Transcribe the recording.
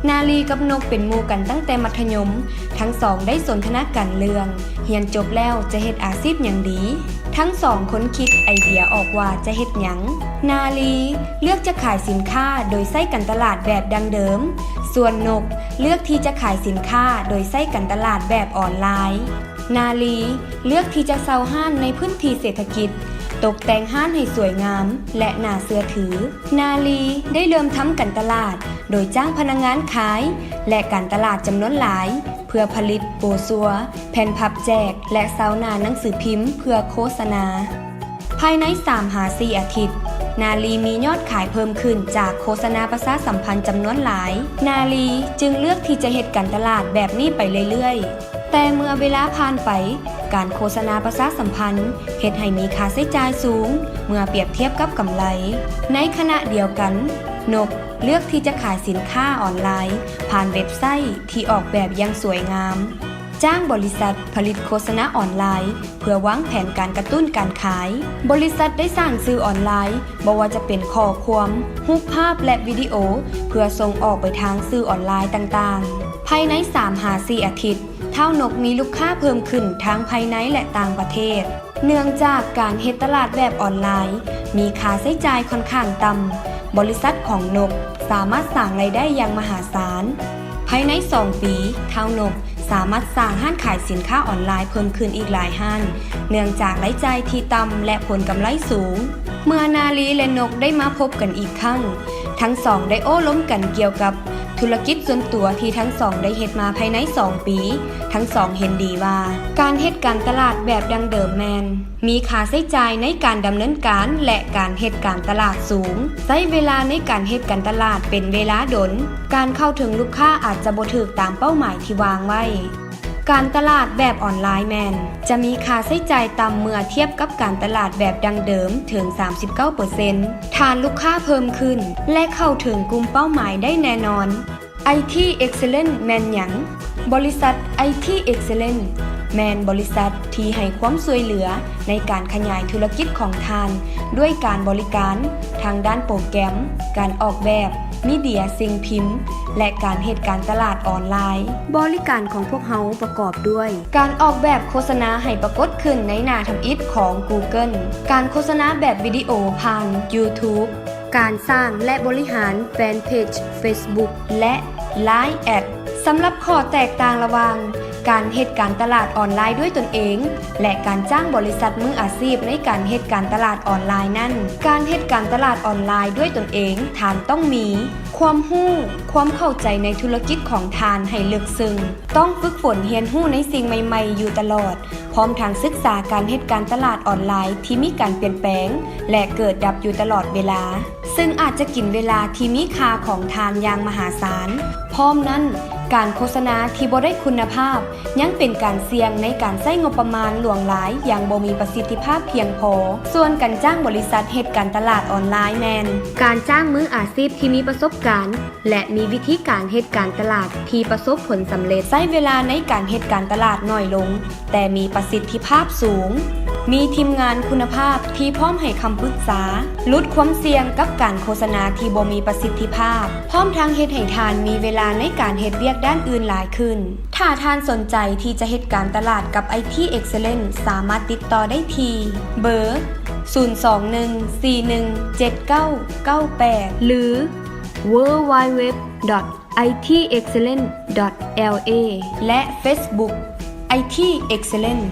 นาลีกับนกเป็นหมู่กันตั้งแต่มัธยมทั้งสองได้สนทนากันเรื่องเรียนจบแล้วจะเฮ็ดอาชีพหยังดีทั้งสองค้นคิดไอเดียออกว่าจะเฮ็ดหยังนาลีเลือกจะขายสินค้าโดยใช้การตลาดแบบดังเดิมส่วนนกเลือกที่จะขายสินค้าโดยใช้การตลาดแบบออนไลน์นาลีเลือกที่จะเซาห้านในพื้นที่เศรษฐกิจตกแต่งห้านให้สวยงามและน่าเชื่อถือนาลีได้เริ่มทำการตลาดโดยจ้างพนักงานขายและการตลาดจำนวนหลายเพื่อผลิตโบรชัวร์แผ่นพับแจกและเซาหน้าหนังสือพิมพ์เพื่อโฆษณาภายใน 3-4 อาทิตย์นาลีมียอดขายเพิ่มขึ้นจากโฆษณาประชาสัมพันธ์จำนวนหลายนาลีจึงเลือกที่จะเฮ็ดการตลาดแบบนี้ไปเรื่อยๆแต่เมื่อเวลาผ่านไปการโฆษณาประชาสัมพันธ์เฮ็ดให้มีค่าใช้จ่ายสูงเมื่อเปรียบเทียบกับกำไรในขณะเดียวกันนกเลือกที่จะขายสินค้าออนไลน์ผ่านเว็บไซต์ที่ออกแบบอย่างสวยงามจ้างบริษัทผลิตโฆษณาออนไลน์เพื่อวางแผนการกระตุ้นการขายบริษัทได้สร้างสื่อออนไลน์บ่ว่าจะเป็นข้อความรูปภาพและวิดีโอเพื่อส่งออกไปทางสื่อออนไลน์ต่างๆภายใน 3-4 อาทิตย์เท่านกมีลูกค้าเพิ่มขึ้นทั้งภายในและต่างประเทศเนื่องจากการเฮ็ดตลาดแบบออนไลน์มีค่าใช้จ่ายค่อนข้างต่ำบริษัทของนกสามารถสร้างรายได้อย่างมหาศาลภายใน 2 ปีเท่านกสามารถสร้างห้างขายสินค้าออนไลน์เพิ่มขึ้นอีกหลายห้างเนื่องจากรายจ่ายที่ต่ำและผลกำไรสูงเมื่อนาลีและนกได้มาพบกันอีกครั้งทั้งสองได้โอ้ล้มกันเกี่ยวกับธุรกิจส่วนตัวที่ทั้งสองได้เฮ็ดมาภายใน 2 ปีทั้งสองเห็นดีว่าการเฮ็ดการตลาดแบบดังเดิมแมนมีค่าใช้จ่ายในการดำเนินการและการเฮ็ดการตลาดสูงใช้เวลาในการเฮ็ดการตลาดเป็นเวลาดนการเข้าถึงลูกค้าอาจจะบ่ถูกตามเป้าหมายที่วางไว้การตลาดแบบออนไลน์แมนจะมีค่าใช้จ่ายต่ำเมื่อเทียบกับการตลาดแบบดังเดิมถึง 39% ฐานลูกค้าเพิ่มขึ้นและเข้าถึงกลุ่มเป้าหมายได้แน่นอน IT Excellence แมนหยังบริษัท IT Excellence แมนบริษัทที่ให้ความช่วยเหลือในการขยายธุรกิจของท่านด้วยการบริการทางด้านโปรแกรมการออกแบบมีเดียสิ่งพิมพ์และการเฮ็ดการตลาดออนไลน์บริการของพวกเฮาประกอบด้วยการออกแบบโฆษณาให้ปรากฏขึ้นในหน้าทำอิฐของ Google การโฆษณาแบบวิดีโอผ่าน YouTube การสร้างและบริหารแฟนเพจ Facebook และ Line แอดสำหรับข้อแตกต่างระหว่างการเฮ็ดการตลาดออนไลน์ด้วยตนเองและการจ้างบริษัทมืออาชีพในการเฮ็ดการตลาดออนไลน์นั้นการเฮ็ดการตลาดออนไลน์ด้วยตนเองท่านต้องมีความรู้ความเข้าใจในธุรกิจของท่านให้ลึกซึ้งต้องฝึกฝนเรียนรู้ในสิ่งใหม่ๆอยู่ตลอดพร้อมทั้งศึกษาการเฮ็ดการตลาดออนไลน์ที่มีการเปลี่ยนแปลงและเกิดดับอยู่ตลอดเวลาซึ่งอาจจะกินเวลาที่มีค่าของท่านอย่างมหาศาลพร้อมนั้นการโฆษณาที่บ่ได้คุณภาพยังเป็นการเสี่ยงในการใช้งบประมาณหลวงหลายอย่างบ่มีประสิทธิภาพเพียงพอส่วนการจ้างบริษัทเฮ็ดการตลาดออนไลน์แมนการจ้างมืออาชีพที่มีประสบการณ์และมีวิธีการเฮ็ดการตลาดที่ประสบผลสำเร็จใช้เวลาในการเฮ็ดการตลาดน้อยลงแต่มีประสิทธิภาพสูงมีทีมงานคุณภาพที่พร้อมให้คำปรึกษาลดความเสี่ยงกับการโฆษณาที่บ่มีประสิทธิภาพพร้อมทั้งเฮ็ดให้ท่านมีเวลาในการเฮ็ดเวียกด้านอื่นหลายขึ้นถ้าท่านสนใจที่จะเฮ็ดการตลาดกับ IT Excellence สามารถติดต่อได้ที่เบอร์ 021417998 หรือ www.itexcellence.la และ Facebook IT Excellence